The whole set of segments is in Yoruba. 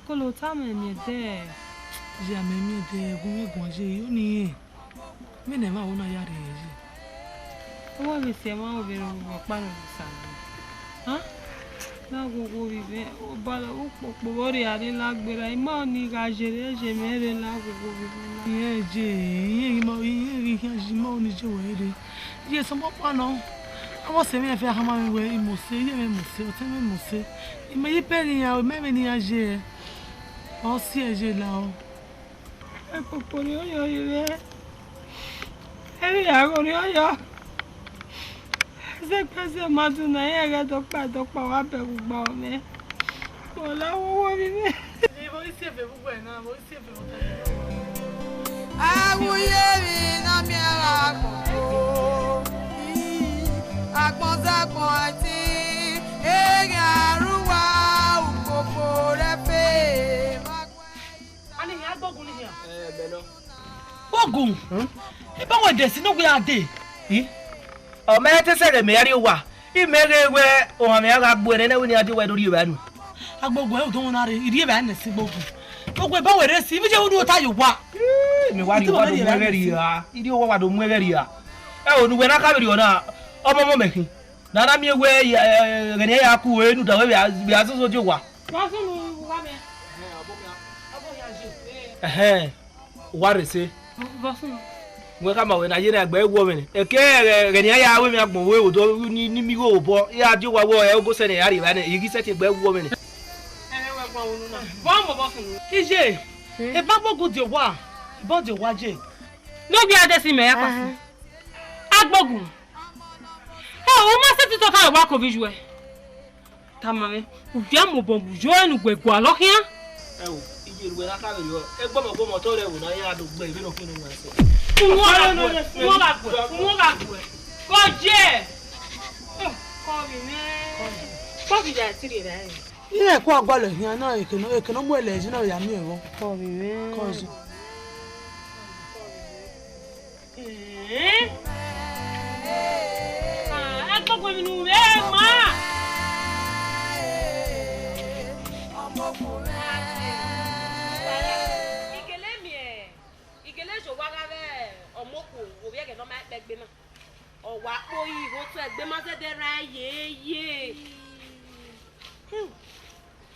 Kolo tame mi de ya me de gun je yo ni mi ne ma wona ya re ji o wa be se ma o be ro pa no sa ha na gogo vive o bala o popo bori ari lagbera imo ni ga jere je mere la gogo vive ye je ye mo ye ji mo ni je we re ye so mo pa no àwọn se mi fe ha ma we mo se ye me mo se o te me mo se imo yi pe ni ya o me ni ya je oh si è là e popoli io e ya gori io se quasi maduna e ga dokpa wa be gba o me mo la wo mi me e vo si e fe bu na vo si e fe awuye mi na mi ara ko agbonza kon ati e garuwa ukoko refe Ogun. E ba wo de sinu gbe ade. O me te se re me ri wa. I me re we o ha me ga gbo re na we ni ade we lori ba nu. Agbogbo e o don na re iri e ba na si gbogbo. Gbogbo e ba we re si bi je wo du ta yo wa. Mi wa ri wa do mu re ri ha. Iri o wa do mu re ri ha. E o nu we na ka ri ona. Omo mo me kin. Na na mi we re ni ya ku we nu da we bi asoso je wa. Wa so nu wa me. What is it? We come out when I hear a great woman. A care, and I will have more way to me go, boy. Yeah, do what I go send a Harry, and you set a great woman. Is ye? A babo good your wa, but the waje. No be ade si me ya Agbogun. O ma se ti to ka wa ko visual. Tamame, u fi amo bombu jo enu gbegbo alokian. We na ka yo e gbo mo to re wo na ya do gbe bi no kinu wa se mo la gbe ko je ko mi me ko bi ja tiri re ile ko agbalo yan na ekeno mo ele ji na ya mi ewo ko mi me ko ji Agbogun mi nu me ma o wa po yi go to egbe ma se de ra ye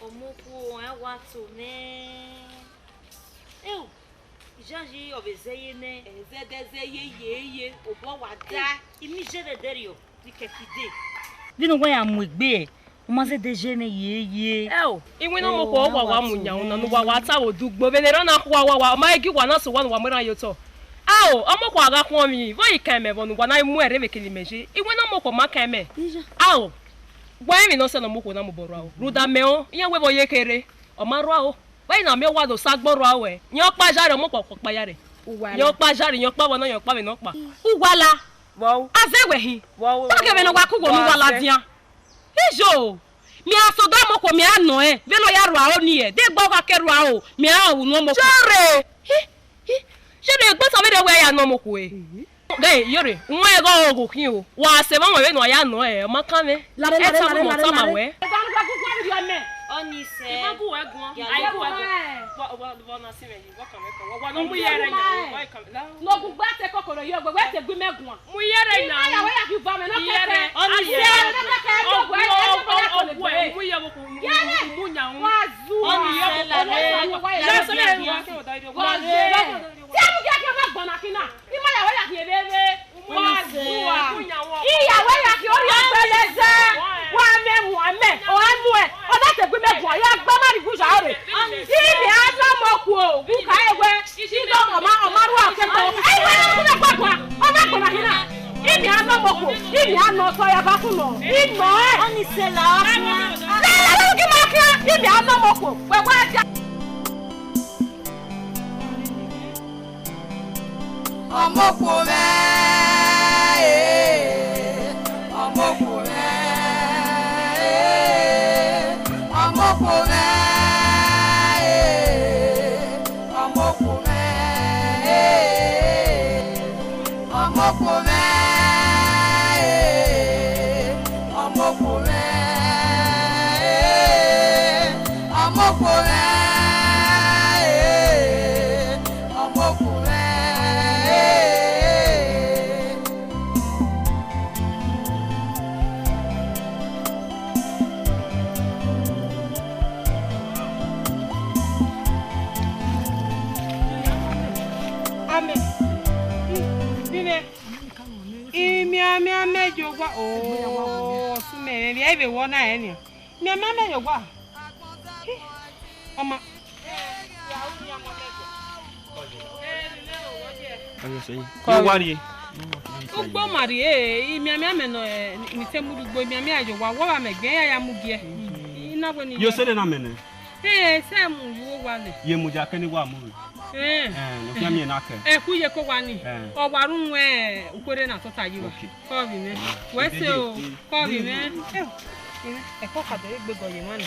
omoko e wa to me ijanji obezeye ne ye o bo wa da imi je de derio di kekide dinu gwa ya mu egbe o ma se de je ne ye iwe na mo ko wa mu nya una no wa ta odugbo be ne na wa ma igi wa na so wa mera yo to Ao, omoko aga kwa mi, vo ikeme vonu gwa na mu ere mekeli meje. Iwe na moko makeme. Ao. Gwa mi no se na moko na moboro ao. Ruda meo, iye we vo yekere. O maru ao. Wa na me wa do sagboro ao e. Yan pa jare moko ko pa yare. Yan pa jare, yan pa wona, yan pa me no pa. Ugwala. Wow. Azewe hi. Wow. Ta ke me no gwa ku go mi wala dian. Ijo. Mi asoda moko mi ano e. Ve no ya ru ao ni e. De gbo ka keru ao. Mi a wu no moko. Jare. She dey gbo so me dey we ya no moko e. Dey yore, nwa e go ogo kin o. Wa se ma we no ya no e. Ma kan me. Lare. Ma we. e dan gwa ku kwa video me oni se Ma ku we gun. Ai ku we gun. Bo na si me yi, bo kan me ko. Wa no mu yere nya. Wa kan la. no bu gba te kokoro yo gbe we te gbe megun Mu yere nya. ya we ya ki va me no keke Oni se no keke to gbe mu ye bo ko mu nya un. wa zu Oni ye bo ko. Ya so le wa ke o dai do. wa ze ti amu ke ma gbona kina ima ya we ya ki ebebe wa zu wa iya we ya ki ori ọgbẹlẹsẹ wa me o amu e o da te gbe megun ya gba ma ri guja ore ibi ajo mo ku o ku ka ewe ti do o ma ru no moko. Ibi ano so ya ba fun no. Ino eh. Oni se la afia. La ki ma kia. Ibi ano moko. We wa ja. Ọmọkùnrin ọmọkùnrin ọmọkùnrin ọmọkùnrin ọmọkùnrin ọmọkùnrin oh, so many. I will want any. My mamma, you what? Oma. Ugbo mari imi ame no ni temu ugbo imi ame ajo wa wa me gbe ya mu gie. Ina bo ni. Yo se na mene. Se mu wo wa le. Ye mu ja kani wa mu. No fia mi na ka. Ku ye ko wa ni. O waru nwe ukore na tota yi wa. Ko bi me. We se o, ko bi me. E ko ka de gbe go ye mani.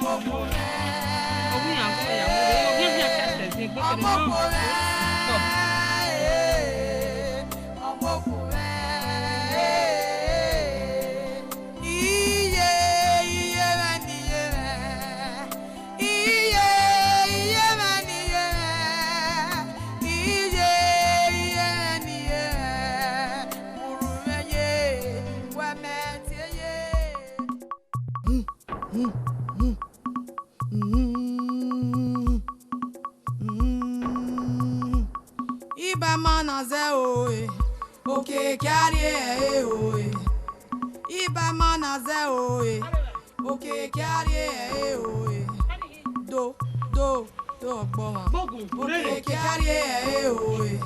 Ogun ya ko ya mo. Ogun ya ka se gbe ko mo. Iba manaze oe, oke carrier oe. Iba manaze oe, oke carrier oe. Do gboma. Oke carrier oe.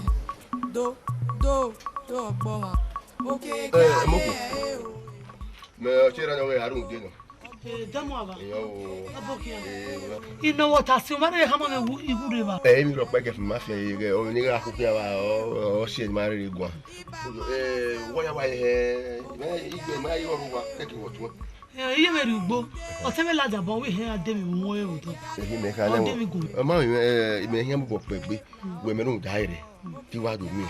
Do gboma. Oke carrier oe. Me chera no harun dino. Demo ava. Yo. Abokia. Ino wota si o mare hama me igureva. Mi ro pe ke fi mafia ye o ni ga ku pia wa o se ma re gwa. Wo ya wa me igbe ma yo ru wa ke ki wo tu. Iye me ri ugbo. O se me la jabon we he ademi mu e oto. Ebi me ka na wo. Ma me he mo pe gbe. We me no daire. Ti wa do mi.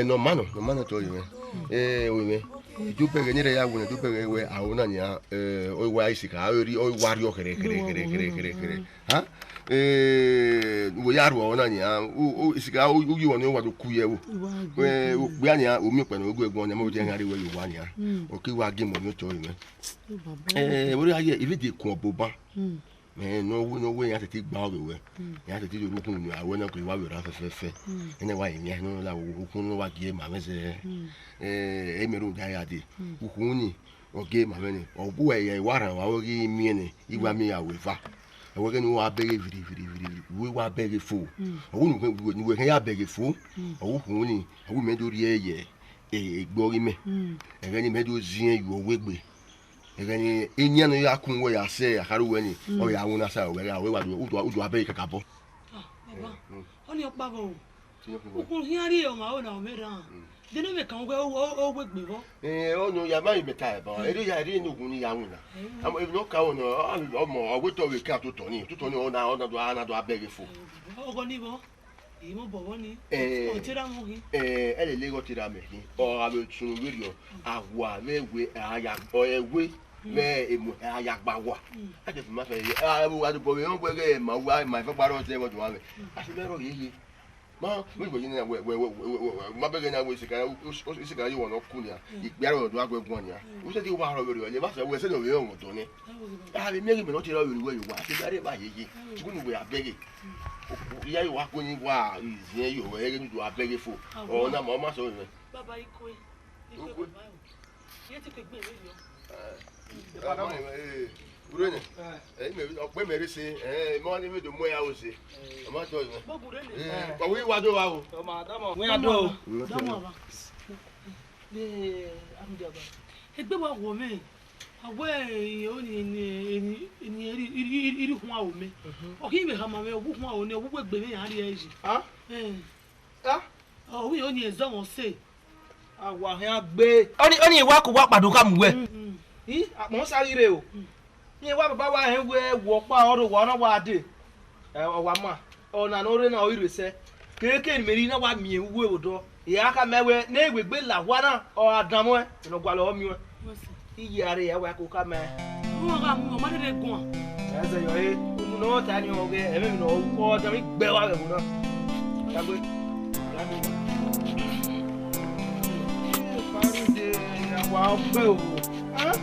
No mano to yo. O me. Tu pege ni re ya wo ne tu pege we awuna ni o wa isika o wari o kere. Ha? Wo ya ru awuna ni o isika o yi won ni wa do kuye wo. We gbe ani o mi pe no ogu egun ni mo je ngari we yo wa ni o ki wa game ni to yi wo ri aye ibi de kun oboban. No we ya ti gba o we. Ya ti do rukun ni awo na ko wa we ra fe. Ene wa yin ya no la wo kun no wa gie ma me se emeru daya di ukuni oge ma meni obu eye wara wa ogi mi ni igwa mi ya wefa ewo ke ni wa bege viri we wa bege fo owu ni we kan ya bege fo owu kun ni owu me do ri eye egbori me ege ni me do zin yu owegbe ege ni enyan no ya kun wo ya se akaru we ni o ya won na sa we ya we wa do abege kakabo Oni opa go ukun hiari o ma o na o mera dinu me kan we o gbegbe bo o no ya ma imeta e bo eri ya ri ni ogun ni ya won na am e no ka won o mo o we to we ka to to ni o na do abege fo ogo ni bo mo bobo ni o tira mo hi ele le go tira me hi o ga be tun we rio awa mewe aya o ewe me emu aya gba wa ate fi ma fe wa do bo we won gbe ma wa ma fe paro te mo do wa me ati me ro yeye ma we go yin na we ma be na we sika yi won ku ni a igbe aro do agbegun ni a o se ti wa ro we le ba se we se no we o to ni a bi me no ti ro we we wa ati be ba yeye ku ni we abege iya yi wa ko ni wa izin yo we ge do abege fo o na mo ma so ni baba iko ye ti pe gbe we yo Kurene. Me mere se mo ni me do mo ya o se. Ma to yo. Ko wi wa do wa o. We ado. Damo ba. Amjaba. Egbe wa wo me. Awe o ni iri hu awo me. O ki be ha ma me obu hu awo ni obu gbe me ya ri eji. Ah? O wi o ni ezo won se. Awa he agbe. Oni iwa ko wa padu ka mu we. Mo sari re o. Ni wa baba wa he we wo pa oru wo na wa de. Wa ma. Ona no re na o ire se. Keke ni meri na wa mi ewu odo. Ya ka mewe na egbegbe la wa na o adamu e no gwa lo mi we. Iyare ya wa ko ka me. Mo ga mu ma de gun. Ese yo e mu no ta ni o ge e me no ko ta mi gbe wa be mu na. Ya gbe. Ya mi. Faru de ya wa gbe o. Ah?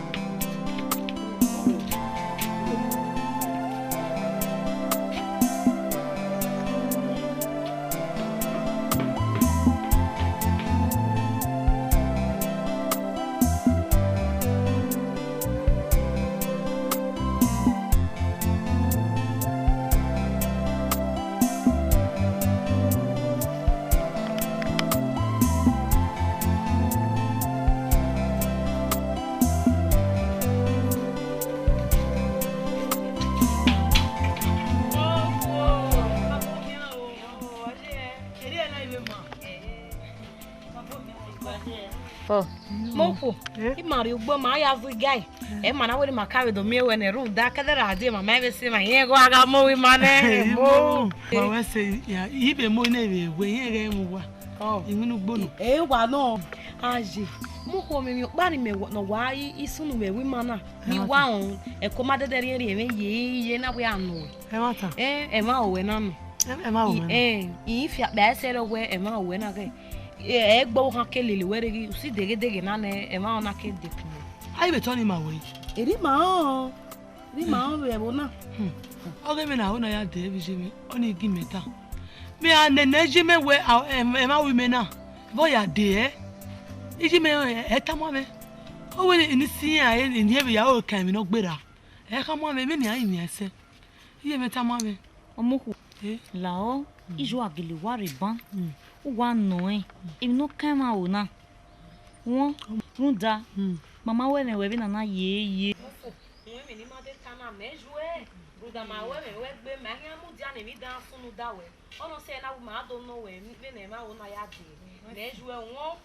Moko, imari ugbo ma ya vu guy. E mana we ma carry do me we na room da ka dara ade ma me se ma yen go aga mo we ma ne mo. Wa we say ya ibe mo na be we yen ga mu wa. Oh, imunu gbo no. Wa no. Aje. Moko me pa ni me no wa isunu me we ma na. Ni wa on e ko ma dede ri me ye na we anu. E mata. E ma o we na no. E ma o we. If ba se ro we e ma o we na ke. Egbo han kelele were gi usi dege na ne e ma ona ke de ku ai be toni ma we eri ma o be bona oge me na ona ya de bi je mi oni gi meta me anene je me we e ma wi me na bo ya de iji me e ta mo me o we ni si ya e ni e be ya o kan mi no gbera e ka mo me ni ai mi ese iye meta mo me Omoku lao ijo agele wa reban wa no e no kan ma o na won runda mama we ne we bi na ye mi ni ma de kana mejue ruda ma we gbe ma yan mu dia ne mi dan funu da we ono se na ma do no we mi ne ma wo na ya de mejue won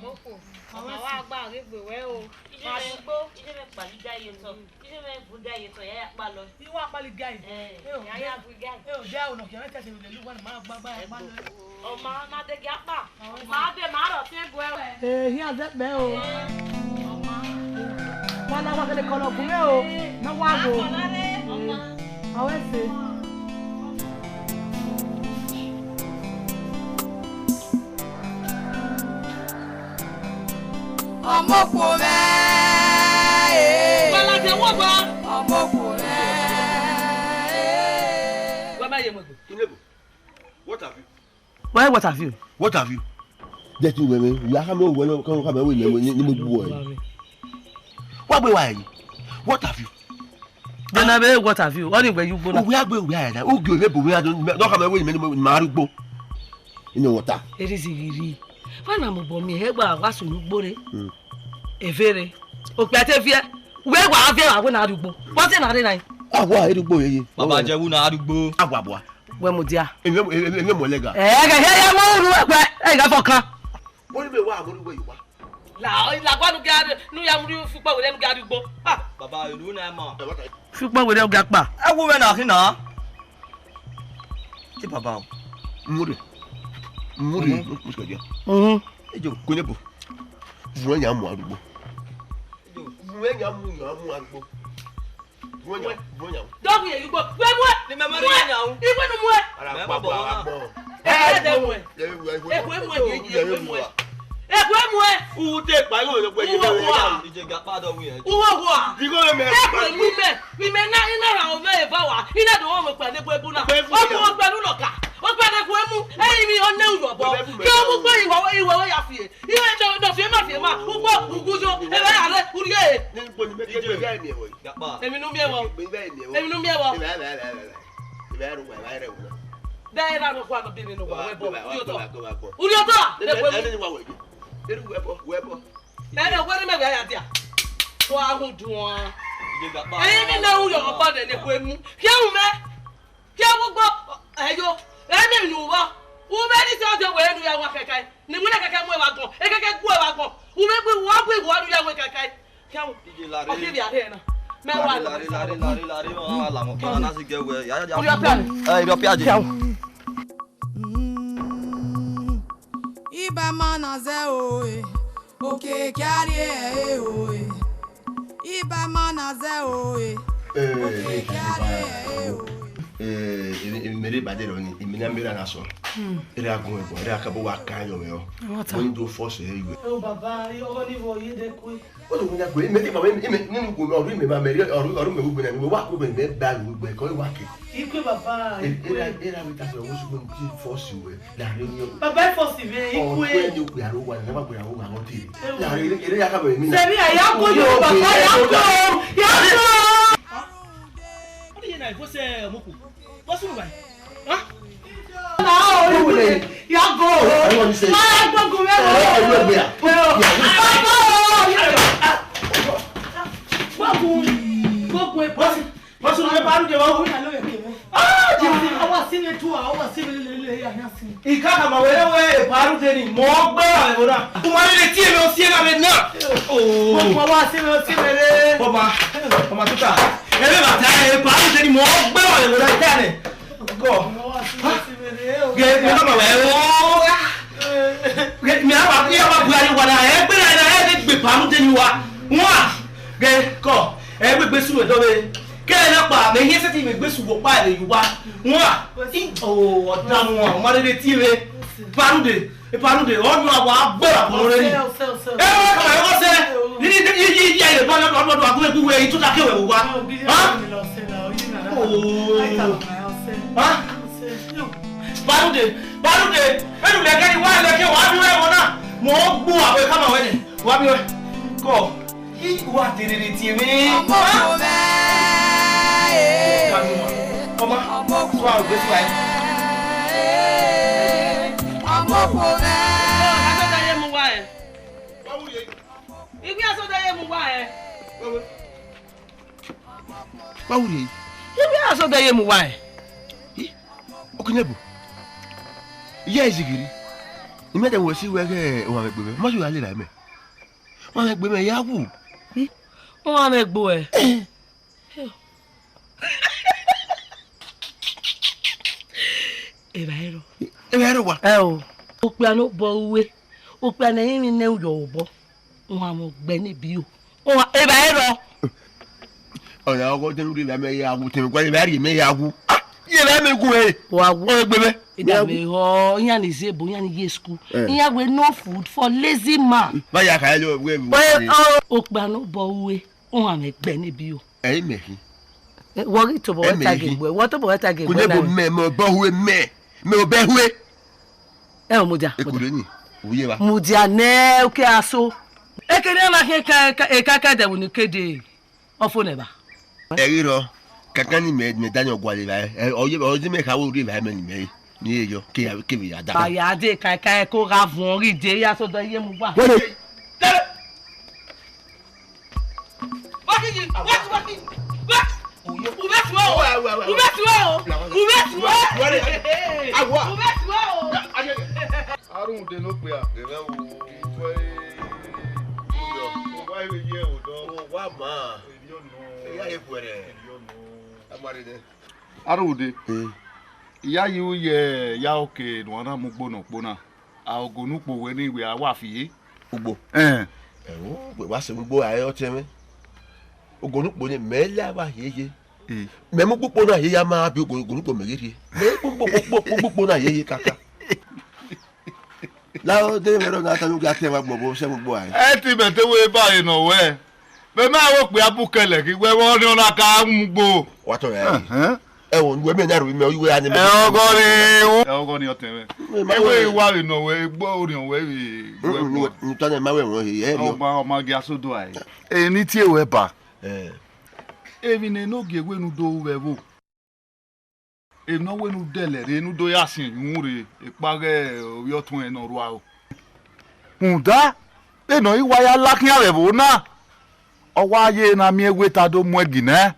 moko mama wa gba re gbe we o ma gbo ije me pali gaye to ije me bu gaye to ya pa lo ni wa pali gaye ya bu gaye o ja o no ke meta se le lu wa ma gba ba pa lo o ma de ga pa ma de ma ro tin bu e hi ade be o wala wa kele kolo ku me o na wa go awe se Ọmọkù me wala de wo gba ọmọkù me wa ma ye mo Kinebo. What have you? why what have you What have you? Get you women. Ya ha me wo no kan ka me we ni mo bu o. Wa gbe wa yi. What have you? then I be what have you only where you go na We agbe we aya. O gi o me bu we ado no ka me we ni ma arugbo. Inu water. erizigiri fana mo bo mi he gba wa sunu gbore efere o pe ate fie we gba afie wa we na arugbo what na re nai Awa arugbo yeye. Baba Jewu na arugbo. Agwa boa. we mo dia Eme mo lega. ga he mo ru pe ga fokan Mo ni me wa mo ni we wa. la gwa nu ga nu ya mu fu pa we le nu ga arugbo ah Baba ilu na ma. fu pa we le ga pa Ewu we na kina. Ti baba o. Muri. Muri mo ko dia. Ejo Kinebo. Wo nya mu arugbo. Wo nya mu arugbo. Wo nya. dog ye you go we mo Ni me mari na o. iwe nu mo Ara pa pa. de mo U te pa yo le pe je. Ije ga pa do wi e. uwo wo Digo me. mi me na ina ra o me fa wa ina do wo mo pe de pe bu na o ko gbe lu loka o gbe de ko emu eyin mi o ne uyo bo ki o mu gbe iwo ya fie iwe do fie ma o gbo ugujo e be ale uri e Ni po Èmi nu mi e wo. Èmi nu mi e wo. Dai ra no kwa no bi ni no wa we bo. Uri oto. Na na were me we ya dia. So ahun du won. Ẹyin mi na uri opo de ne ko emu. Ki hu me. Ki awu gbo. Eyo. Emi nu wo. Wo be ni se o je we nu ya wa keke. Ni mu na keke mu e wa gbon. E keke ku e wa gbon. Wo me gbe wo gbe wo nu ya we keke. Ki awu. O ki bi ade na. Me wa Lari la mo pa na si ge we. Ya. Uri opo. Iri opo aje. Iba mana ze oe. Oke kyari e oe. Iba mana ze oe. Oke kyari e oe. Mere badero ni imina mera na so. Ere agun ego, ere akabo wa kan yo me o. Won do force e iwe. O baba, yo ni wo ye de ku. O do nya ku, me ti baba me ninu ku oru me ba me oru me ugbe na me wa ku be me ba ugbe ko wa ke. Ikwe baba, Era we ta so wo su ti force we. La re ni o. baba force me ikwe. O ni ku ya ro wa na ba ku ya ro wa mo ti. La re ere ya ka be mi na. Sebi aya ko yo baba ya ko. Ya ko. O di na ko se moku. What's wrong, man? Huh? No, you go. I want to say. I don't go. What's wrong? Ikaka mawewe paru teni mogbe awona. Umani le tie me osie na me na. Oh. Baba se me osie me. Baba tuta. Ebe bata e paru teni mogbe awona tane. Go. Ge kama wewe. Ge mi aba ya ba buari wala e gbe na e gbe paru teni wa. Wa. Ge ko. E gbe su do be. Kẹ́lẹ́ pa me yé sẹ́tì mi gbé ṣùgbọ́n pa ilẹ̀ Yorùbá wọn à ọ̀dà wọn ọmọdé tí re panude ọdún àwọn agbẹ́rẹ́ àbúrò rẹ̀ ni ẹ wọ́n kàwé wọ́n sẹ́ yíyí ayé bá lọ́dún àgúnwé gbígbé èyí tó dákẹ́ wẹ̀ wá. Panude ẹnu lẹ́kẹ́ ni wá lẹ́kẹ́ wá bí wẹ́ wọn náà mọ̀ ọ́ gbó àwọn ẹ̀ka máa wẹ̀ ni wá bí wẹ́ kọ́ ìwà tèrèrè tì mí. Ọmọ sọ àwọn gbèsè wáyé. Ọmọ kò rẹ̀. Asọ́dọ̀ yẹ mu wá ẹ̀. Ìgbé asọ́dọ̀ yẹ mu wá ẹ̀. Báwo ni? Ìgbé asọ́dọ̀ yẹ mu wá ẹ̀. Okunye bu. Iya ezigiri. Ime de wo si we ke o ma gbe me. Mo ju ale la me. Mo ma gbe me ya wu. Wọ́n á mẹ́gbó ẹ̀. Ebe ero wa. Ẹ o. O pe àná bọ uwe. O pe àná yín ní ọ̀yọ̀ ọ̀bọ. Wọ́n á mọ̀ gbẹ níbí o. Wọ́n á ebe ero. Ọ̀nà ọkọ̀ tẹ́lú rí ìlàmẹ́ ya wu tẹ̀mí kwẹ́ ìbá rí ìmẹ́ ya wu. Iye bá mi gun ẹ̀. Wà wọ́n gbé mẹ́. ìdàgbé họ ìyá ní zebo ìyá ní yé school. Ìyá gbé no food for lazy man. Báyà kàá lọ wẹ́ mi. O pe àná bọ uwe. Wọ́n á mẹ́ gbẹ níbí o. Ẹ̀yin mẹ́kì. Wọ́n rí tó bọ̀ wọ́n tàgé gbọ́. Wọ́n tó bọ̀ wọ́n tàgé gbọ́ náà. Kò ní bò mẹ́ mọ̀ bọ́ huwe mẹ́. Mẹ́ o bẹ́ huwe. Ẹ ò Mudia. Ekule ni. Òye wa. Mudia nẹ́ òkè aṣọ. Ekele náà kí ká dẹ̀wò ní kéde ọ̀fọ̀ nẹ̀bà. Ẹ̀rí rọ kankan ní mẹ́ dání ọgbà lè báyìí. Ọdún mẹ́ka wo rí báyìí mẹ́rin mẹ́rin ní èyọ kéwì àdá. Bàyà dé kàkà ẹ̀ kó ra fún orí ìdè yàtọ̀dọ̀ yé mu wá. Arun de no pe a. Ere wo we yo. Wa we ye o do wa ma. Ya ye kwere. Amare de. Arun de. Iya yi o ye ya oke no na mu gbona gbona. A ogonu po we ni iwe awa fiye. Ugbo. Ewo, we wa se gbogbo ayo temi. Ogonu po ni mele wa yeye. Me mu gbogbo na yeye ma bi ogonu po megere. Me gbogbo na yeye kaka. Láwọn dé mẹ́rọ náà tánú gá tẹ́ wa gbogbo ṣẹ́ gbogbo àyè. Ẹ ti bẹ̀tẹ̀ wo báyìí nà wẹ́. Bẹ́ẹ̀ máa wò pé abúkẹlẹ̀ kí wẹ́ wọ́n ní ọ̀nà ká ń gbó. Wàtò rẹ̀ ẹ wò wẹ́ mẹ́rin àrùn mi ọ̀ ìwé àná. Ẹ ọgọ́ ni ọ̀tẹ̀ rẹ̀. Ewé ìwà ìnà wẹ́ gbọ́ orin ọ̀wẹ́ rè. Nítorí ẹ̀ máa wẹ̀ wọ́n yìí ẹ̀ rí o. Ọmọ gí asódò àyè. Èyí ní tí èwẹ̀ bà Evine no gewe nu do wevo. E no we nu dele re nu do yasin yunre e pare oyo tun e no ruwa o. Unda e no iwa ya lakin arevo na. Owa aye na mi ewe ta do mu egine.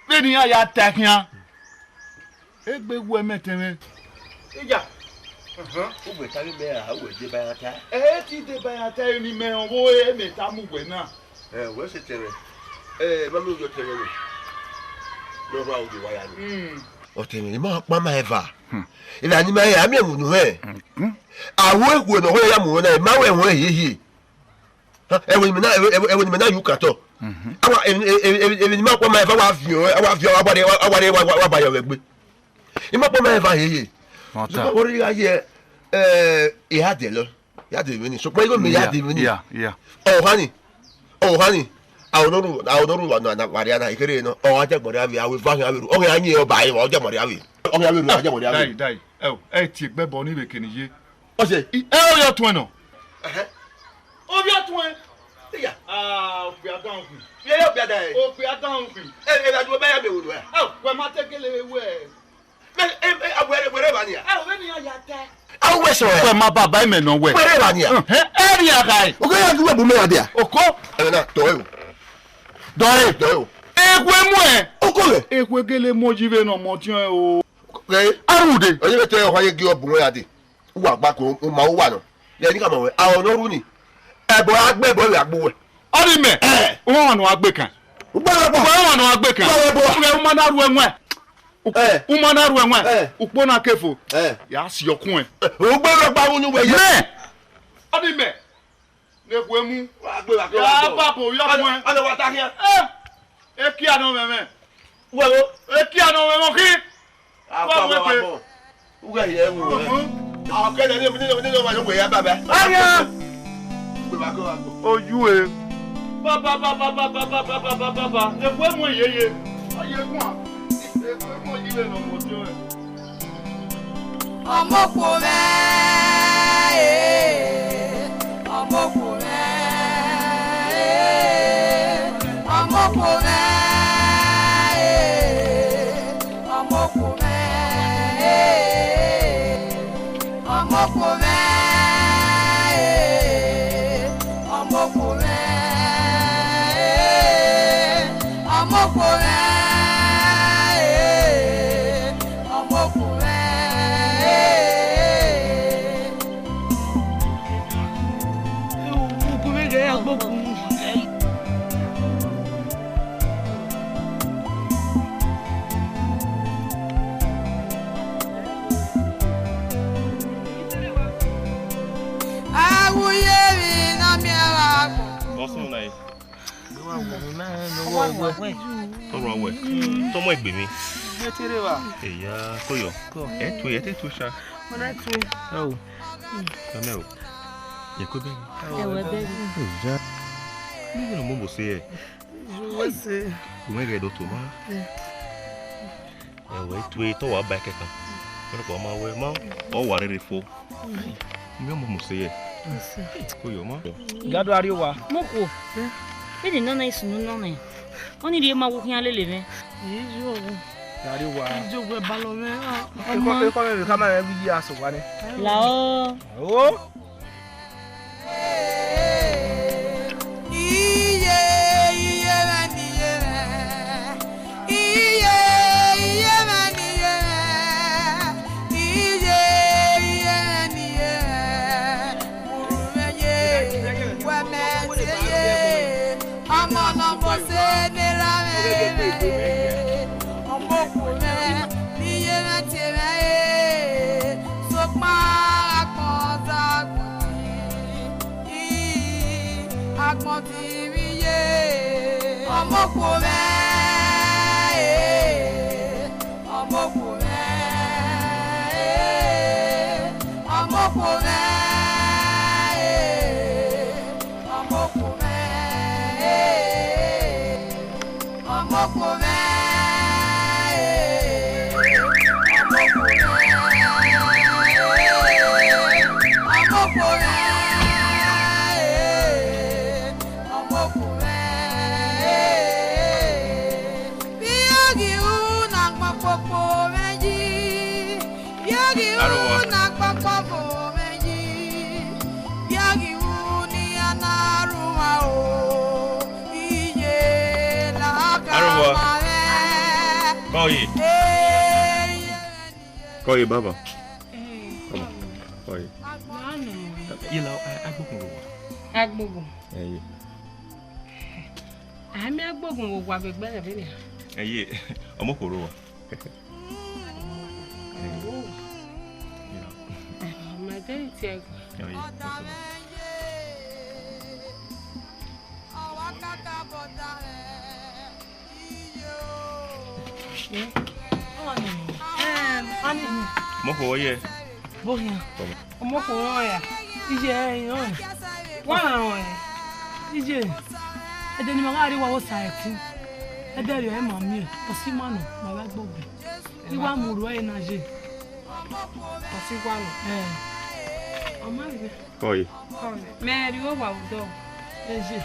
Be ni ya takian. Egbe wu emeteme. Ija. O we tari me a we de bayata. Ti de bayata ni me owo e meta mu we na. We se tere. Mami yo tere ni. No ra o de waya ni. O temi ni ma pa ma eva. Ila ni ma ya mi enu he. Awo egwo no ho ya mu na ma we ho yeyi. Ewe ni me na yu kato. Awa ewe ni ma pa ma eva wa fi wa ba yo egbe. Ima pa ma eva yeyi. So ori ya ye ya de lo. Ya de mi ni so pe go mi ya de mi ni. Yeah. Oh honey. Awonoru wa na Mariana ikere no. O aje gbori awi awi fa awi. O ya yin o ba yi o je mori awi. O ya awi aje mori awi. Dai. Ti gbe bo ni be keniye. O se. O yo tun no. O bi atun e. Ya. O bi adan ku. Ye yo bi adan e. O bi adan ku. La du be ya me wo do e. We ma tekele we. Where ba ni ya? We ni ya te. Awo we so e. We ma baba me no we. Where ba ni ya? Eri akai. O ko ya du we bu me wa dia. Oko. Na to Dore. Ekwe mu e. Oko le. Ekwe gele mojive no mo ti o. Arude. Oye beto e ho ye gi obun we ade. Wa gba ko o ma o wa no. Ye ni ka mo we. Awonoru ni. Ebo agbe bo we agbo we. Ori me. Won no agbe kan. Won no agbe kan. O ma na ru enwe. Umana ru enwe. Upo na kefo. Ya si okun e. O gbe ro pa unu we ye. Ori me. Nekwe mu. Wa gbe wa ko. Ya papo yo fun e. Ana wa ta kian. E ki ano meme. Wo. E ki ano meme ki. Wa. Uga ye wu. Ah ke le ni wa we ya baba. Aya. Gbe wa ko wa ko. Oju e. Baba. Nekwe mu yeye. Aye gun a. Nekwe mu yile no mo ti o e. Ọmọkùnrin Tomo egbe mi. Eya koyo. Ete tu sha. Ona tu. Oh. Kame o. Ye ko be. Ewe be. Ja. Ni no mo se e. Je sais. Como é que é do toma? Ewe tu e to wa ba ke kan. Ko ma we ma o wa re fo. Mi mo se e. Koyo ma. Gado ari wa. Moko. Ede nana isunu nana. Oni ri ma wo kian lele me. Ijo. Ari wa. Ijo gbe balo me. Ko me ka ma bi ya so wa ni. La o. O. Koi baba. Koi. Ila Agbogun. Eh. Ami agbogun wo wa gbegbe na be ni. Eh, omokoro wa. My day tiago. Moko ye. Boya. Omoko ya. Ije yan. Wa ran ije. Ede ni magari wa wo sa eku. Ede re e ma mi. Osi manu ma wa gbogbo. Iwa muru e na je. Osi kwanu. Oma ri. Koi. Me ri wo wa udo. Eje.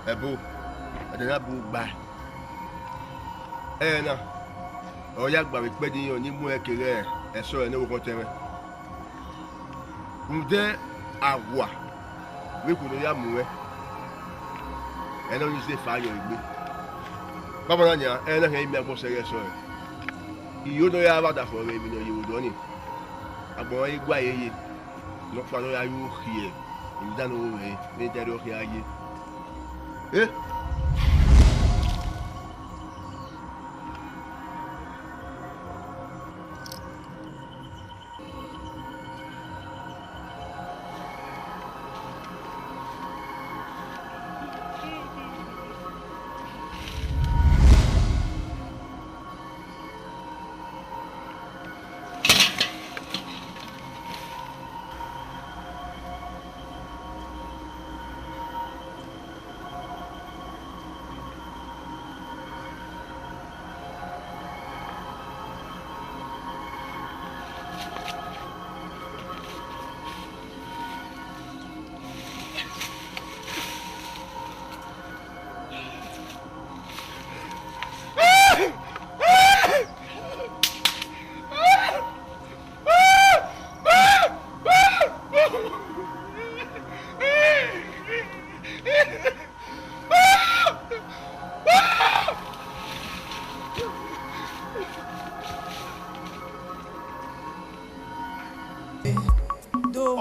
Ebo. Adena bu gba. Na. O ya gba pe di yan ni mu ekere eso ni wo kon tere. Nde awa. We ku no ya mu we. No ni se fa yo igbe. Baba na nya, na he mi agbo sere so. Iyo no ya ba da fo re mi no yi wo ni. Agbon igba yeye. Lo pa no ya yu khie. Ni da no we, ni da ro khie aye.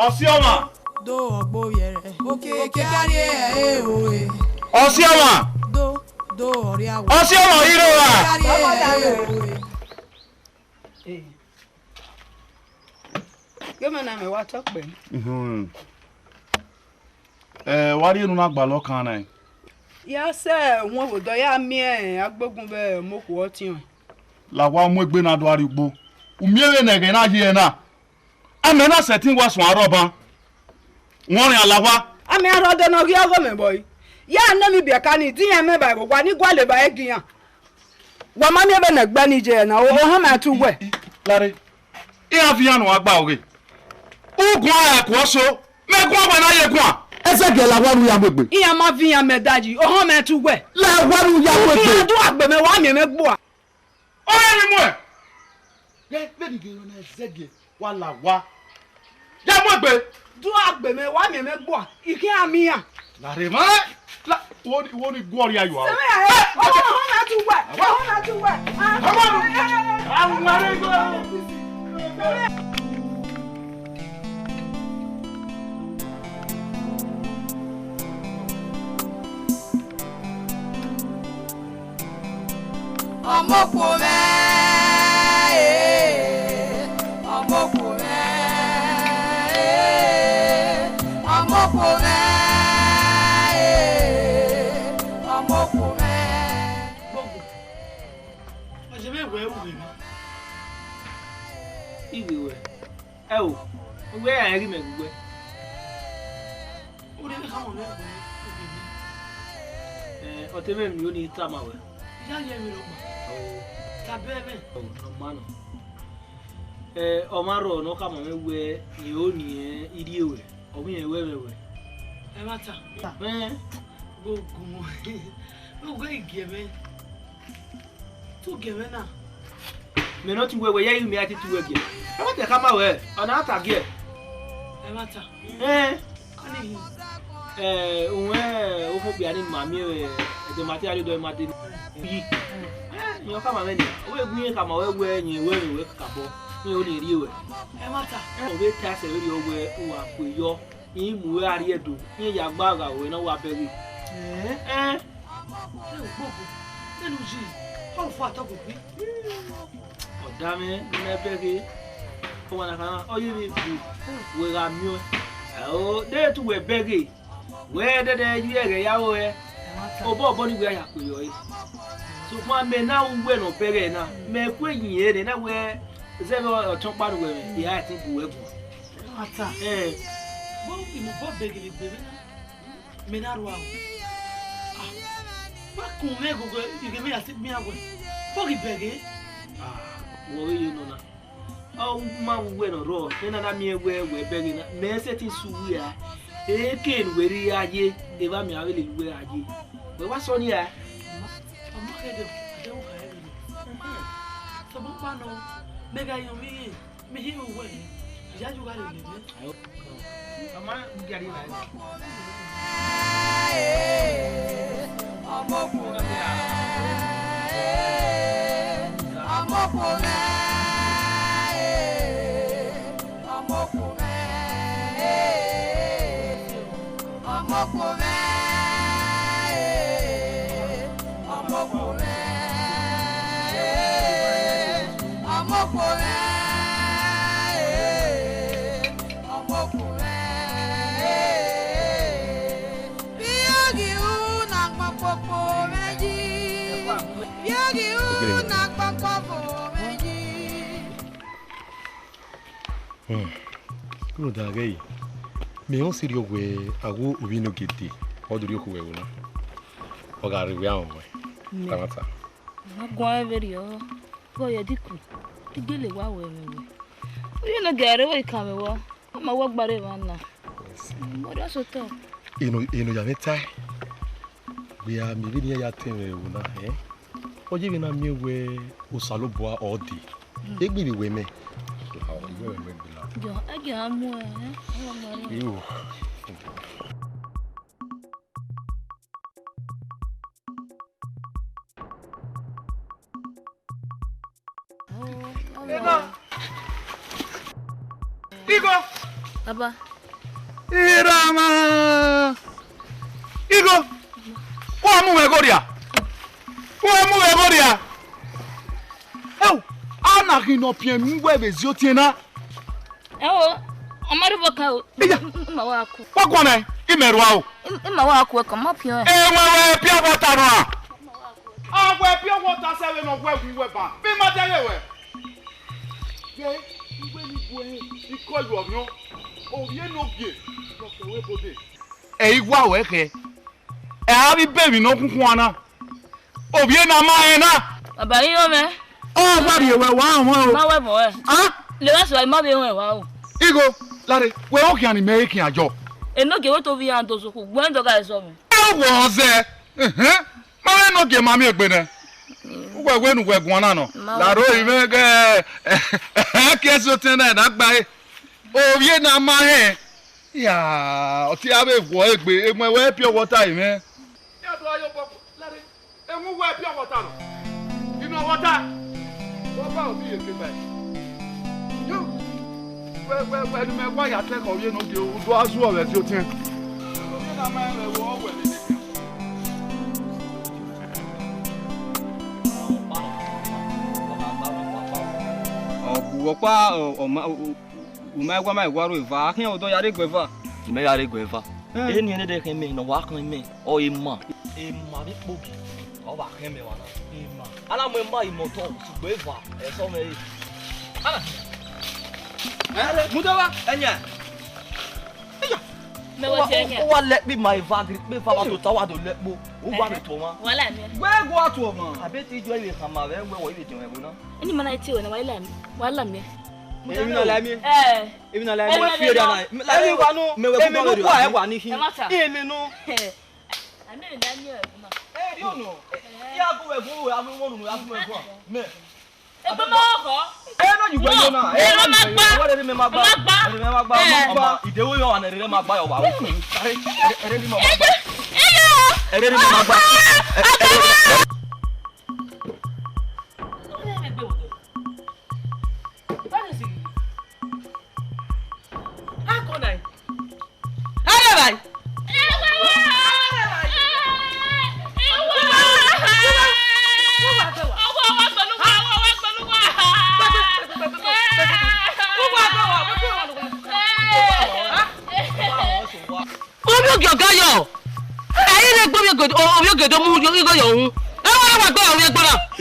Osioma. Do ogbo yere. Okay, kekari e o e. Osioma. Do ori awo. Osioma iro wa. Gema na me wa talk pe. Wari enu na gba lo kan na. Ya se won odo ya mi agbogun be moku otin. La wa mu egbe na do arigbo. Umiewe na ge na ye na. Amena setting was one roba. One alawa. Ame arodo no gi ogo me boy. Ya na mi bia kan ni tin me ba gwa ni gwale ba egian. Wa ma ni ebe na gba ni je na o ha ma tu we. Lare. E avia no agba oge. Ugun a ko so. Me gwa wa na ye gwa. Ese ge la waru ya gbegbe. Iya ma fi ya me daji o ha ma tu we. La waru ya gbegbe. Ki adu agbe me wa mi me gbo a. O ye ni mo e. Ye pe di ge na zege. Wala wa. Ya mo gbe. Du agbe me wa mi me gbo a. Ike ami ya. La re ma. La woni gori ayo a. O na tu we. O na tu we. Come on. Iwe. Oh. Where are you, me? Ó lè ká mọ̀ lẹ́gbẹ̀ẹ́. Ọtí mẹ́rin ni ó ní ìtàmà wẹ̀. Ìyá yẹ mi lọ mọ̀. Tàbí ẹ̀mẹ̀. Ọ̀nàmánà. Ọmọ rọ̀ ọ̀nà ká mọ̀ mẹ́wẹ́ ni ó ní ìdí ẹ̀wẹ̀. Ọmọ yẹn wẹ́wẹ́wẹ́. Ẹ má ta. Gbogbo mọ̀. Gbogbo ìgẹ̀mẹ́. Tó gẹ̀mẹ́ náà. Mẹ́nà ti wẹ́wẹ́ yẹ́ ìmí àti ti wẹ́gẹ̀. Ẹ má tẹ̀ ká máa wẹ̀ ọ̀nà àtàgẹ̀. Ẹ má ta. Òun ó fún bí a ní màmí ẹ̀dẹ̀ màtí àrídọ́ ẹ̀ máa dé yìí. Ìyàn ká máa mẹ́ni. Owó egun yẹn ká máa wẹ́wẹ́ ẹ̀yìn ìwé kàbọ̀ ní ó lè rí ẹ̀wẹ̀. Ẹ má ta. Òwe tẹ́ àṣẹ lórí ọwọ́ òun àpò ìyọ ní ìmúwé àrí ẹ̀dùn ní ìyá gbáàgà òwe náà wà bẹ́rẹ̀. Ẹ ò gbogbo nínú yìí ó fún àtọ́kùn pín. Ọ̀dà mi ní ẹbẹ̀rẹ̀ ọmọ nàkàrà ọyẹ́ mi bù wẹ̀rà mi ọ́. Ẹ̀hó déètù wẹ̀ bẹ́rẹ̀ wẹ́ẹ́ dẹ́dẹ́ yú ẹ̀rẹ̀ yáwó ẹ̀. Ọbọ̀ ọ̀bọ̀ nígbà yà pè yọ ẹ̀. Sọfún àmì náà wẹ̀ nà bẹ́rẹ̀ náà mẹ́kú ẹ̀yìn ẹ̀ rẹ̀ náà wẹ̀ zẹ́fẹ̀ ọ̀tún pàdé wẹ̀ rẹ̀ ìyá ẹ̀ ti bù ẹ̀ bù. Ata. Bọ́ ìmọ̀ bọ́ bẹ̀gẹ̀lẹ̀ gbẹ̀rẹ̀ náà mẹ́ náà rọ̀ àwọn. Wọ́n kùn mẹ́ gbogbo ìgbẹ̀mẹ́ yà sí mi àwẹ̀. Bọ́ọ̀gì bẹ̀gẹ̀. Wọ́n yé nọ náà. Ọ̀ máa wẹ̀ nà rọ̀ nínú àná mi wẹ̀ bẹ́rẹ̀ náà mẹ́sẹ̀ ti sùn yà. Eke nwere ayé ebe àmì àwọn èlè wẹ̀ ayé. Wẹ̀ wá sọ ní ẹ̀. Ọmọ kẹ́dẹ̀ àdéhùn kàá ẹ̀rọ. Sọ̀bọ̀n pàánù mẹ́ga yan mi hí òwò ẹ̀ ìyájú ká lè lè mẹ́. Ọmọ gàrí rà ẹ̀. Ọmọkùnrin ọmọkùnrin Kúrò dàgẹ́ yìí, mìíràn sì rí ọgbẹ́ àwọ̀ òbí inú gèdè ọdún rí okòwò ẹ̀wọ̀n náà. Ọ̀gá àríwé àwọn ọmọ ẹ̀ tàmátà. Agwa every year. Boy, you diku. Tigele wa we. You no get away come wa. Ma work bare wana. What else to talk? Inu ya metai. We are mi bi ni ya tenwe wo na eh. Oje bi na mi we osaloboa all day. Egbi bi we me. How you we me bila. Jo, age amu eh. You. Igo! Baba. Irama! Igo! Kwa mu megoria! Oh! Ana kino pien mwe bezio tiena. Ewo, amaru boka o. Ma wa ku. Kwa kwa na imerwa o. Ma wa ku ko ma pio. Wewe pia water no a. We pia water se we no we ba. Bi ma tele we. Ye, we ni bo iko lu omi o. O ye no bie. Lo ke we bode. Igwa we ke. A bi baby no kunkun ana. O bie na ma e na. Baba yi o me. O ba bi we wa won o. Ma we bo e. Ah? Le wa so ma bi we wa o. Igo, lare, we o kian me kian ajo. E no ge we to bi an to so ku gwen do ga so mi. E wo ze. Ma we no ge ma mi egbe ne. We nu we gun na no. Laro ime ge ke so ten na gba e. O ye na ma he. Ya, o ti abe wo egbe, e mo we pure water ime. Ya do ayo boku, lare. E mu we pure water no. You know water. What about you ke ba? Yo. We nu me wa ya te ko ye no ge o do azu o we ti o tin. O ye na ma e wo we le. Wokwa umegwa mai gwaru iva akin odo yare gweva me yare gweva eni ene de kan me no wa kan me o ima bi pogi o ba kan me wana ima ala mo ima imo to gweva e so me ala Mudawa. Enya. Me wo se ke. Wa let me my vagri, me fa wa to tawa do let bo. O wa me to ma. Wala mi. Gbe go ato ma. Abeti jo ile kan ma we wo ile je we na. Ni mana ti o na wala mi. Wala mi. Èmi náà la mi. Èmi náà la mi. O fi oda na. Èmi wa nu. Èmi nu kwa e wa ni hin. Èmi nu. Ami mi na ni e na. Ri onu. Ya bu we fu we amu wonu ya fu we fu. Me. E bo mo ko. No you gbe yo na. No ma gba. Wa de me ma gba. Me ma gba. Ma idewo yo an ere ma gba yo wa. Ere ni mo ma gba. Ere ni mo ma gba.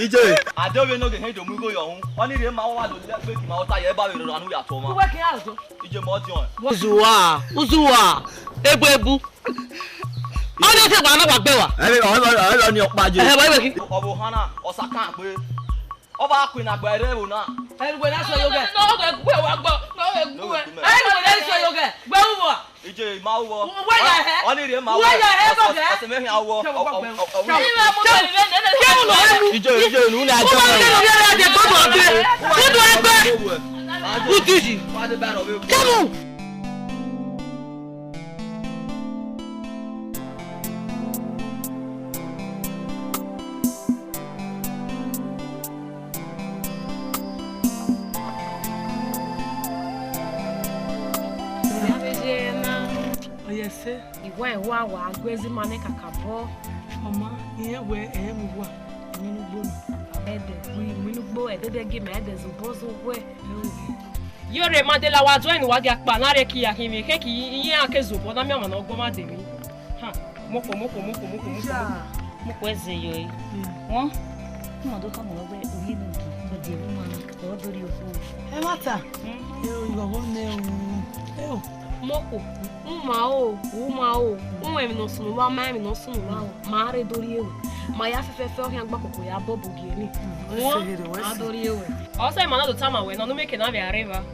Ije adewe no ge he do mu go yo hun oni re ma wa lo le pe ki ma o ta ye ba we ro anu ya to ma Wo ke azo. ije mo ti on Uzuwa egbebu Oni se gba na gba gbe wa lo ni opa je ba iwe ki obo hana osaka pe oba queen agba ere wo na Egbe na so yoge No go gbe wa gbo. No go gbe. Egbe na so yoge gbe wo ije ma wo he oni re ma wo ose me hin awo ije nu na ajo Utuji wa de ba ro we Kamu Oyese Iwa ewa wa agwezi mane kakabo mama iye we wa nínú gbo ede wi nínú gbo edede gi me ede zubozo we Yore madela wa join wa ga pa na re ki ya kimi ke ki yin ake zubo na mi ama na ogbo ma de mi ha moko Mo eze yo yi. Won mo do ka mo gbe oyi no ki mo de ru ma o dori ofu. E mata igogo ne o Moko uma o mi no sunu wa ma mi no sunu wa ma re dori ewe ma ya fefe ohia gba kokoro ya bobu gi ni won adori ewe o se ma na do tama we no no make na be arriva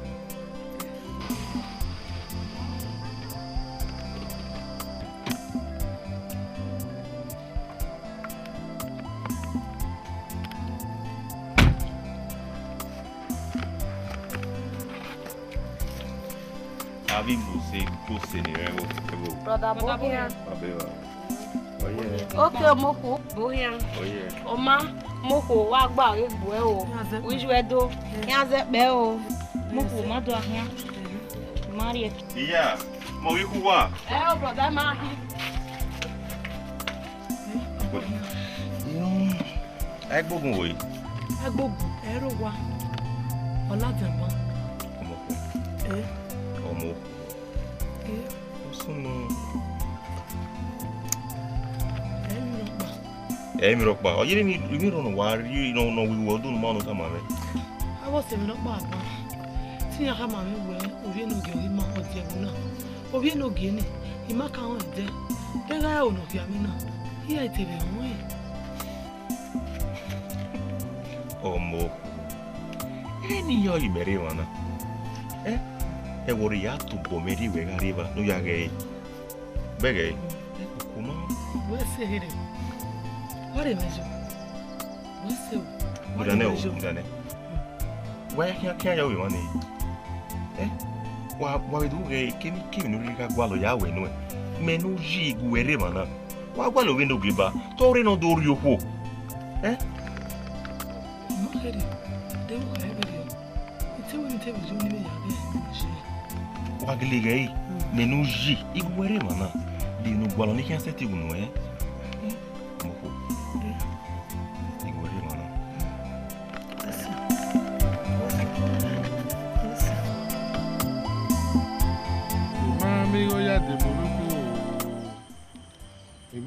Brother Bohian. Oye. Okay, Moko. Bohian. Oye. Oma, Moko wa gba egbo e o. Wiju edo. Yanze pe o. Moko ma do ahia. Maria. Iya, mo wi ku wa. O brother ma hi. Egbogun wo yi. Egbogun ero wa. Olajanban. Ọmọ. Sunu. Mi ro pa. Oye ni mi ro no wa ri no wi wo dun mo no ta ma me. Awo se mi lo pa agba. Ti ya ka ma mi we obi no ge obi ma o je bu na. Obi no ge ni. Ima ka won je. Be ga o no fi ami na. Iya itebe won e. Ọmọ. Ni yo yi mere wa na. E wori ya tu bomeri we arriba no ya ge. Bege. Kuma. We se here. Ore mejo. We se o. Mudane. Wa ya ya we mani. Wa we du ge kimi no ri ka gwa lo ya we no. Menu ji guere mana. Wa gwa lo we no giba. To re no do ri opo. Mo here. De wo ka ebe de. Ite wo ni te mejo ni me ya be. Waglige menu ji igwere mana di nu gwalo ni kan seti gunu moko igwere mana Amigo ya de Morocco.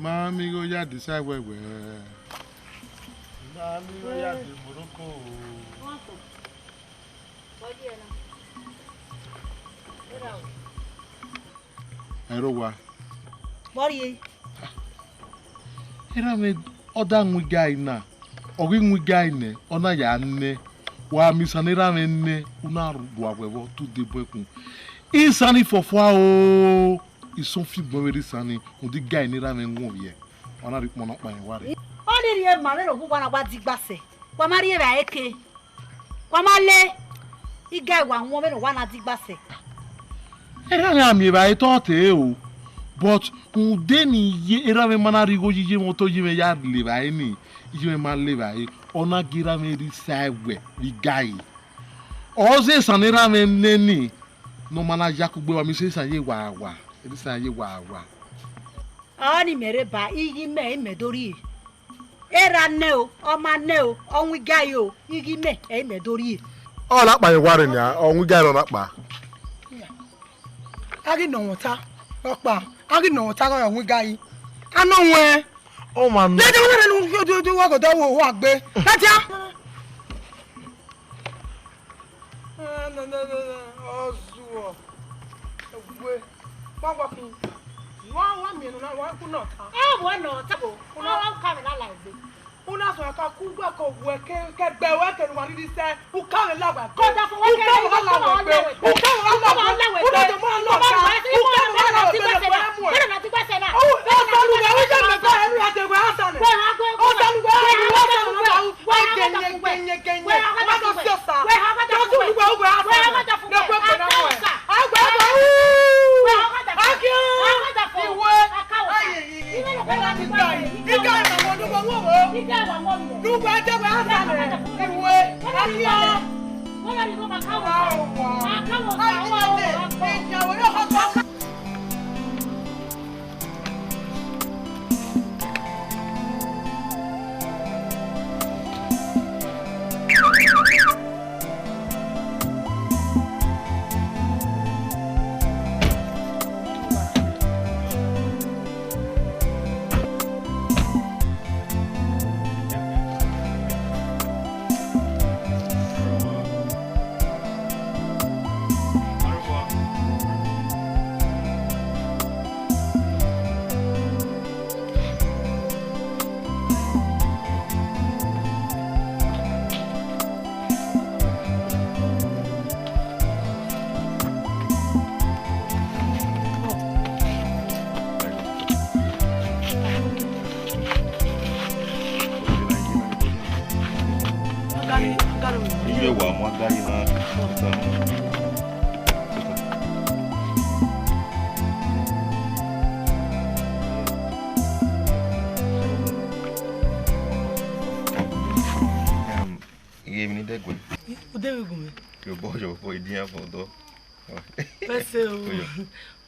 Amigo ya de Sawewe. Amigo ya de Morocco. Erowa. Bori. Era me oda nwiga ina. Ogi nwiga ine ona ya nne. Wa misanera me nne una ruwa wewo tu debekun. Isani fofwa o. Ison fi bonweri sani. Undi ga inera me nwoye. Ona ri pon pa ware. Oni ri e ma me ro gwa na gwa digbase. Kwa mari e ba eke. Kwa male. Iga wa won me no wa na digbase. Era me ami ba ito te o. But udeni ye era me manari go jije moto jime ya le ba ni. Jime ma le ba e. Ona gira me ri saiwe ri gai. Oze sanera me neni. No mana yakugbe wa mi se saye wa wa. Ri saye wa wa. Ani mere ba igi me medori. Era ne o, o ma ne o, onwi gai o, igi me medori. O la pa iware ni onwi gai no na pa. Agi no wota. Opa, agi no wota ko onwi gai. Ano we. O ma no. Lede wona do wa go da wo agbe. Tatia. No. Ozuo. Egbe. Papa ku. Wa mi no na wa ku no ta. Wa no ta bo. Wa ka me la la egbe. Una so ka ku gba ko we ke gbe we ke wa ni se. U ka me la gba. Ko da fun wa ke u ka wa la we. U ka wa la we. U da do ma lo ka. U ka wa la ti gba se na. Bere na ti gba se na. O sa lu ga we je me fa eri ate we asa ne. O sa lu ga we wa sa lu ga. Wa genye. Wa do so sa. Do su lu ga we asa. Ne ko pe na we. Agba ba u. Akio. Iwe. Ika ma mo do mo wo. Du ba je ba asa ne. Iwe. Akio. Wọ́n rí bọ́bá káwọ̀ káwọ̀ káwọ̀ ìyàwó yóò kọ́ sọ́.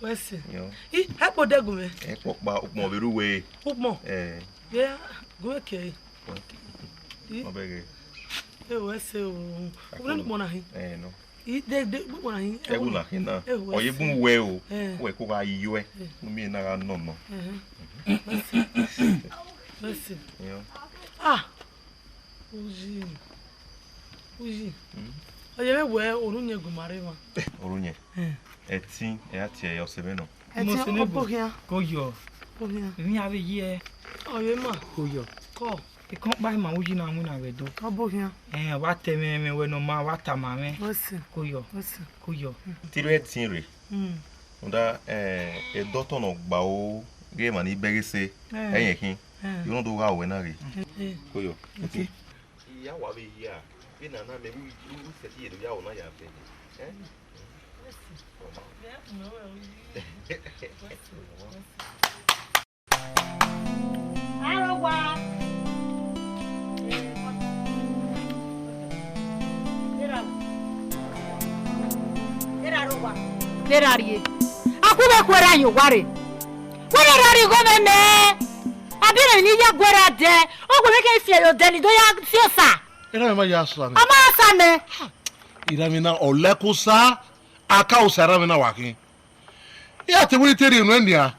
Wese. I hapo degume. Pokpa ukmo beruwe. Ukmo. Yeah, go okay. Obege. Wese o. Ubule mo na hin. No. I de mo na hin. Egu na hin na. Oye bu we o. We ko ga yiwe. Mi na ga no no. Wese. Yo. Ah. Uji. Oye me we orunye gumare ma. Orunye. Eti ati e osebe no. Eti opokia. Koyo. Opokia. Mi ave ye. Oye ma. Koyo. Ko. E kon ba ma uji na mu na wedo. Opokia. Wa teme me we no ma wa ta ma me. Wese. Koyo. Wese. Koyo. Tiro eti re. Nda e doto no gba o ge ma ni begese eyin kin. You no do ga we na re. Koyo. Okay. Ya wa be ya. Bi na na me u se ti e do ya o na ya fe. Arogwa. Lerari. Akube kwera yo ware. Wore rari go meme. Abire ni ya gwera de. O gbe ke fie yo de ni do ya siosa. Era me ya so na. Ama asa me. Ira mi na olekusa aka usara mi na wakin. Ya te wuri tere nu endia.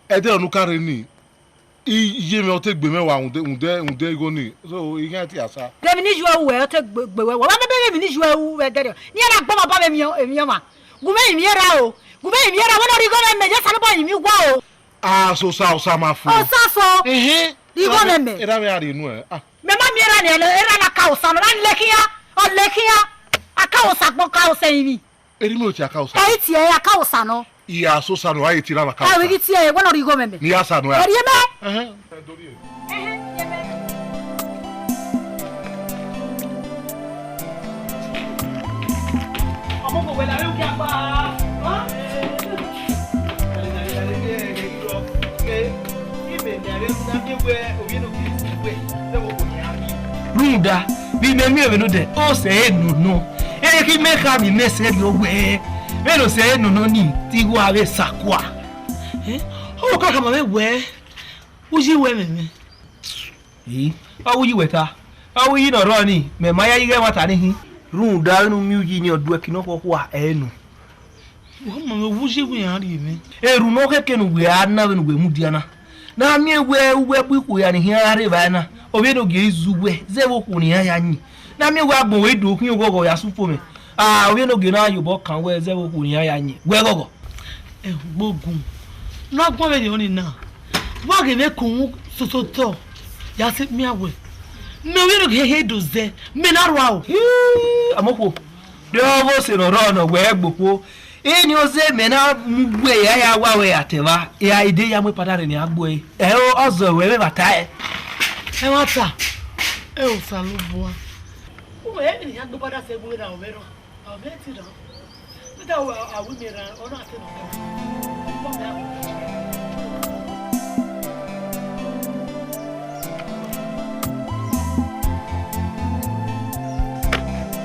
E de onu kare ni. Iye me o te gbe mewa unde go ni. So i kan ti asa. Dem ni juwa we o te gbe we. Wa me be mi ni juwa we de. Ni ara gbo ma ba me mi ma. Gume imiera o. Gume imiera wana rigo me je sanu boy mi gwa o. Ah, so sa ma fu. O sa so. Rigo me. Era me ari nu e. Ah. Me ma miera ni era na ka o sanu na lekia. O lekia. Aka o sagbo ka o seyin. Eri mi o ti aka o sa. E ti e aka o sanu. Iya so sanu ayi ti la ka. Ah, we ti e wana rigo me. Ni asa nu ya. Eri me. Ọmọ kò wẹ̀lẹ̀ àríwú kí a pa Runda, bí mẹ́mí òmìnú dẹ̀, ó sẹ́ nùnú. Ẹ kí mẹ́ka mi mẹ́sẹ̀ rí owó ẹ. Mẹ́lò sẹ́ nùnú ní tí wọ́n àwẹ̀ sàkúà. Ó kọ́ kàmọ́ mẹ́wẹ́, ó yí wẹ́ mẹ́mẹ́. Ọwọ́ yí wẹ̀ta, ọwọ́ yí nọ̀rọ̀ ni, mẹ́mọ́ ayá yí gẹ́ wọ́n tà níhìn. Runda inu miuji ni odua kinoko kwa enu. Wama me wuji we ari mi. Eru no keke nu we ana we nu we mudiana. Na mi we buku ya ni hiare ba na. Obe no ge zuwe, ze wo ku ni ya nyi. Na mi we agbon we do kun yogogo ya supo me. Ah, obe no ge na yobo kan we ze wo ku ni ya nyi. We gogo. Gbogun. Na gbon we ni na. Wa ge me kun sosoto. Ya se mi awe. Me we no he doze me na ro awo amoko de owo se no ro no we gbopo eni o se me na mugbe ya wa we ateva ya ide ya mo padare ni agbo e o ozo we me bata e wa ta e o sa lo bo o me ni agbo pada se gbo na o mero o me ti do ti da wa awu mi ra o na se no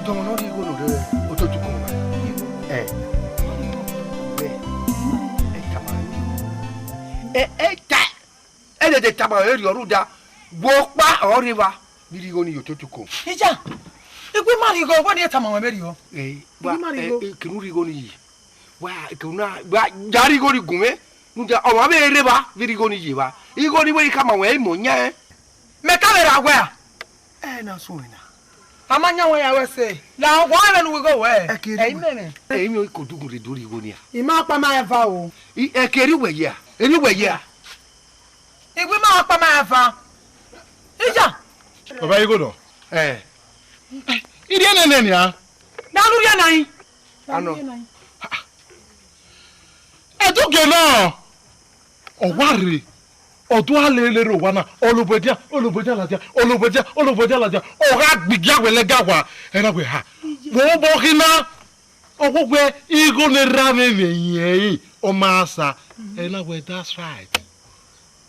Don't know you go to the Ototuko. De Tamarel Yoruda, walk by or river, Mirigoni Yototuko. Ija, if we marry go, what is Tamario? Kirigoni. Why, Jarigoni Gume, Muda or river, Virigoni Jiva. You go away come away, Monia. Metavera where? And I'm sorry now. Amanya way I will say. Now one we go away. Amen. Amen could do the Durigonia. Imapa my vow. A carry way, yeah. Anyway, yeah. If we mark my vow. Ija. Baba you go no. Iri ene ne ya. Na lu ya nai. Ano. Eduge na. Oware. Odo alelere wa na olubodia ladia oga gbigya wele gawa era we ha wo bo kina ogogwe igo ne rame meyin o masa ela we that's right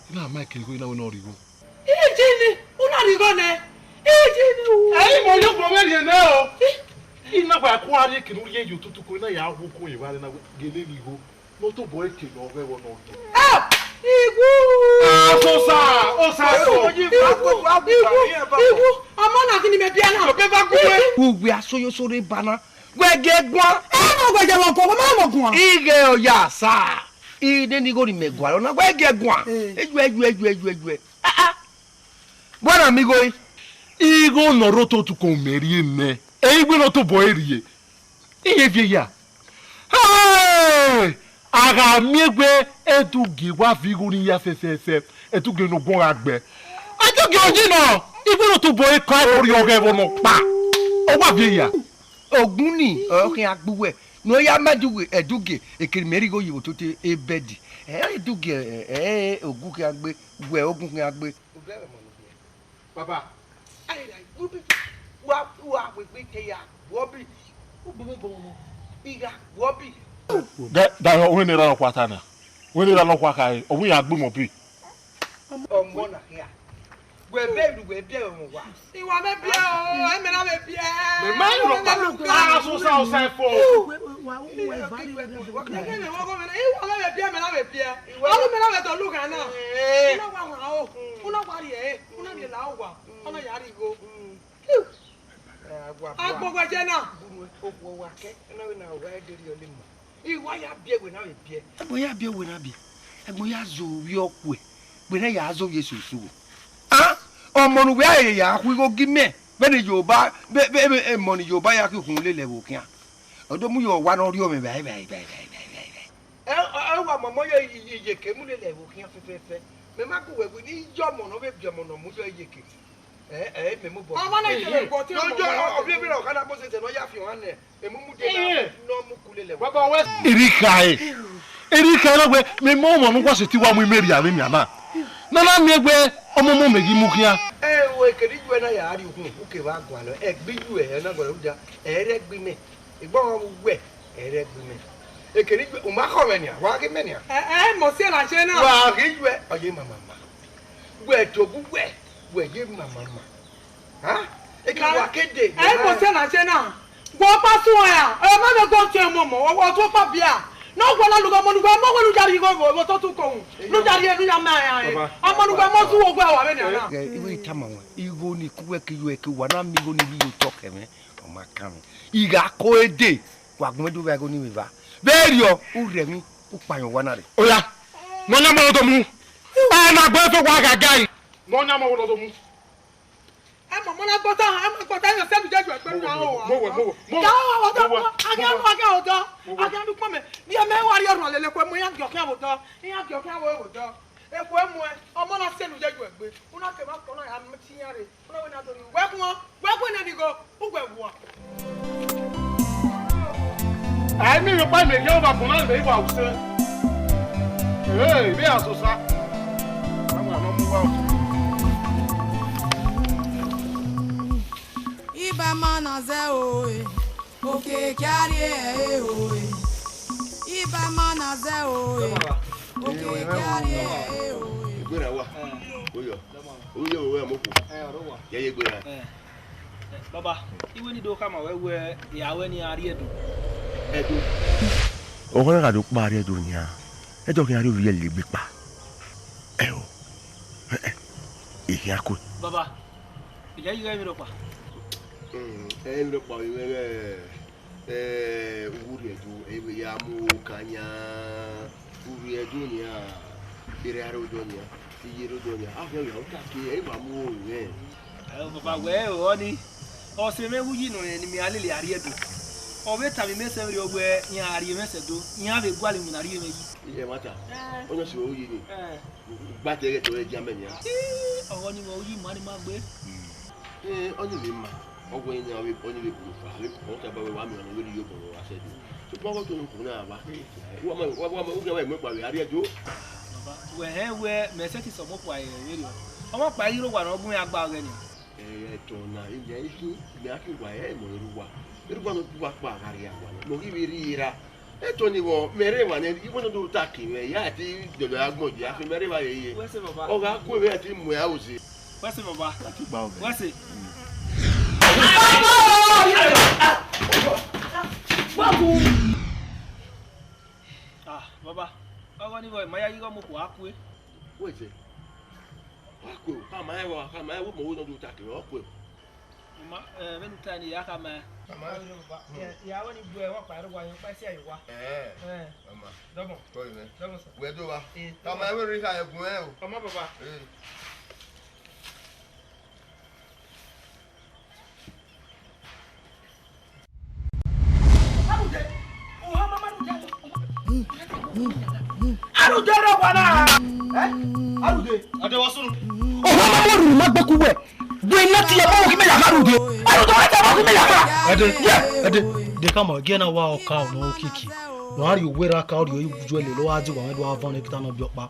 ina ma kiri go ina we no rigo ejini una rigo ne ejini ai mo yo pro me ne o ina kwa ko ari kinu ye yo tutu ko ina ya agwo ko iwa na gele rigo no to boy ke no we wo no Igu! Osa! Igu! Amona kini me bia na. Ugwe asoyo sore bana. Gwege gwa. Mo gweje won ko ma mo gwa. Ige oya sa. Ide ni go ni megwa na gwege gwa. Eju. Bwana mi go. Igo no roto tu ko meri ne. Igwe no to boy rie. Iye vie ya. Hey! Aga miegwe edugi wa figuri ya fefe edugi no gon agbe edugi ojino ibiro to boy ka ori oge wono pa o wa bi ya ogun ni okin agbuwe no ya maduwe edugi ekiri merigo yiwo to te ebedi edugi ogun ki agbe gwe ogun ki agbe baba wa we te ya wobi bomo iga wobi da o ni ra kwa tana we ni ra lo kwa kai o wi agbe mo bi omo na ya we be mo wa Iwa me bia o e me na me bia me ma ro pa so sa o sai fo Iwa me bia awu me na me to look na una wa wa o una wa ri una ni la wa ona ya ri go agbogbo je na okwo wa ke na we na wa e deri ole mo iwa ya bie we na we bie egbo ya bie we na bie egbo ya zo wi okwe we na ya zo yesu su ọmọ nu we aye ya ku go gime be ni Yorùbá be mo ni Yorùbá ya ki hun lele wo kian Odo mu yo wa no ri o me bai. Wa mama yo yeke mu le wo kian fefe. Me ma ko we ni jomo no be jomo no mu yo yeke. Me mu bo. Ama na je ko ti mo. No obi no kana bo se no ya fi wan ne. E mu de na no mu kulele. Baba we Erika na we me mo mo kwase ti wa mu meri ave mi ama. Na na mi egbe omo mo megi mu kia. We kedi ju na ya ari hu ke wa gwa lo. Gbi ju na gwa uja. Re gbi me. Igbo wo we. Re gbi me. Ekeri ju o ma ko me ni wa ke me ni. Mo se la se na. Wa ke ju oye mama. We to bu we ye mama. Ha? Ekeri wa kede. Mo se la se na. Wo pa sun ya. Ma me go tun mo wo to pa bia. No gwa lu go mo lu jari go to tu ko. Lu jari e lu ya ma ya. Amonu gwa mo tu wo gwa wa be ni na. Iwe tama wa. Igo ni kuwe ki yo e ki wa na mi go ni bi yo to ke me. O ma kan. Iga ko ede. Wa gun do ba go ni mi ba. Bẹ́ẹ̀rì ọ ó rẹ̀ mí ó pààyàn wá náà rẹ̀. Ó yá wọ́n yá mọ́wọ́ tó mú ẹ máa gbọ́ fẹ́ wá gàgá yìí wọ́n yá mọ́wọ́ tó mú. Ẹ mọ̀ mọ́ná gbọ́tà yẹn sẹ́mi jẹ́jú ẹ̀gbẹ́ nínú àwọn ọ̀wọ́. Mọ̀wọ̀. Agẹ́ ọ̀dọ́ agẹ́ pọ̀ mẹ́ ní ẹ mẹ́wàá rí ọ̀rùn àlẹ́lẹ́ pé mo yá gẹ̀ọ́kẹ́ àwòdọ́ yá gẹ̀ọ́kẹ́ àwòdọ́ epo emu ẹ ọmọ náà sẹ́nu jẹ́jú ẹ̀gbẹ́ wọn náà kẹ́mà kọ́ náà yà mí tí yára wọn náà wẹ́kún ní ẹnìgọ́ ugbẹ̀ wọ̀. Ai mi pa me yo ba kuma me wa use. Be asosa. Ama ma mu wa. Iba mana ze oe. Oke kiari oe. Iba mana ze oe. Oke kiari oe. Gbera wa. Oyo. Oyo we mo ko. Ro wa. Ye gbera. Baba, iwe ni do kama wewe yawe ni ari edu. Edu. O ko na ka do pa ari edu ni a. E jo ki ari ori le gbe pa. O. Ihe akụ. Baba. Ija yi ga mi ro pa. Ndo pa iwe uri edu ewe ya mu kanya. Uri edu ni a. Ire ari odo ni a. Iye odo ni a. A fe yo ka ki e ma mu o ye. Baba we o ni. O se me wuyi no ni mi alele ari edu. O be ta mi mese ri ogwe nya ari mese do. Nya be gwale mi na ri meji. Iye mata. Onyo si wuyi ni. Gba tere to e jame ni a. Owo ni mo wuyi ma ni ma gbe. Onyo le ma. Ogwe ni awe onyo le buru fa. Le ko ta ba we wa mi ona lori yo boro wa se do. So po ko to nku na wa. Wa ma o gbe mo pa we ari edu. Baba, we mese ti so mo pa e ri o. Omo pa ri ro wa na ogun agba re ni. Tona ile iki ni aki wa mo ruwa ruwa no tuwa pa gari ya wa mo ki biri ira toni wo mere wa ne ibo no do taki we ya ti dodo agboji afi mere wa yeye o ga ku we ti mu ya ozi wese baba ti gba o wese baba owo ni boy maya yi go mo ko akwe wese Wako, kama ewo mo no do taki wako. Ma ben tani ya kama. Ya woni bu e won pa ro wa yin pa si ayiwa. Mama. Domo. Ko ime. Domo so. We do wa. Kama ewo ri ka egun e o. Kama baba. Arude ro wa na. Arude. Ade wa sunu. O ma mo ru ma gbe ku we. Do ina ti ya mo ki me ya arude. Arude wa ta mo ki me ya. Ade de kama ge na wa o ka o no kiki. No ari we ra ka o ri o buju ele lo wa ji wa me do wa von e kita no bi opa.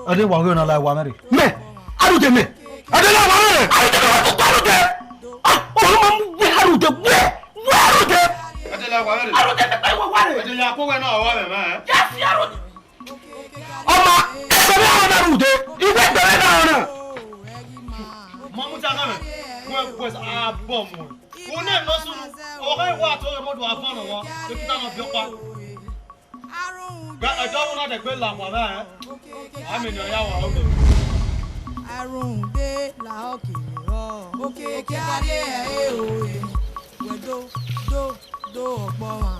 Ade wa we na la wa mere. Me. Arude me. Ade la wa mere. Arude wa ta arude. Ah, o ma mu we arude we. We arude. Ade la wa mere. Arude me pa wa re. Ade ya ko we na wa me ma. Ya fi arude. Ọmọ ẹgbẹ́ bí àwọn ọmọ rùdé ìwé ìgbẹ̀rẹ̀ náà rẹ̀. Mọ̀múta náà wọ́n ẹ̀kọ́ ẹ̀sà àbọ̀ mọ̀. Wọ́n ní ẹ̀nà sunu ọ̀rẹ́ ìwọ àtọ́rẹ́ mọ́dún àfọ́nà wọn dókítà náà fi ọpa. Ẹjọ́ wọn náà dẹ̀gbẹ́ làwọn náà ẹ̀ àmì ènìyàn yà wà ókè. Àrùn dé làókè rọ̀. Òkè kíáré ẹ̀ òye. Wẹ̀dó dó ọ̀pọ̀ wọn.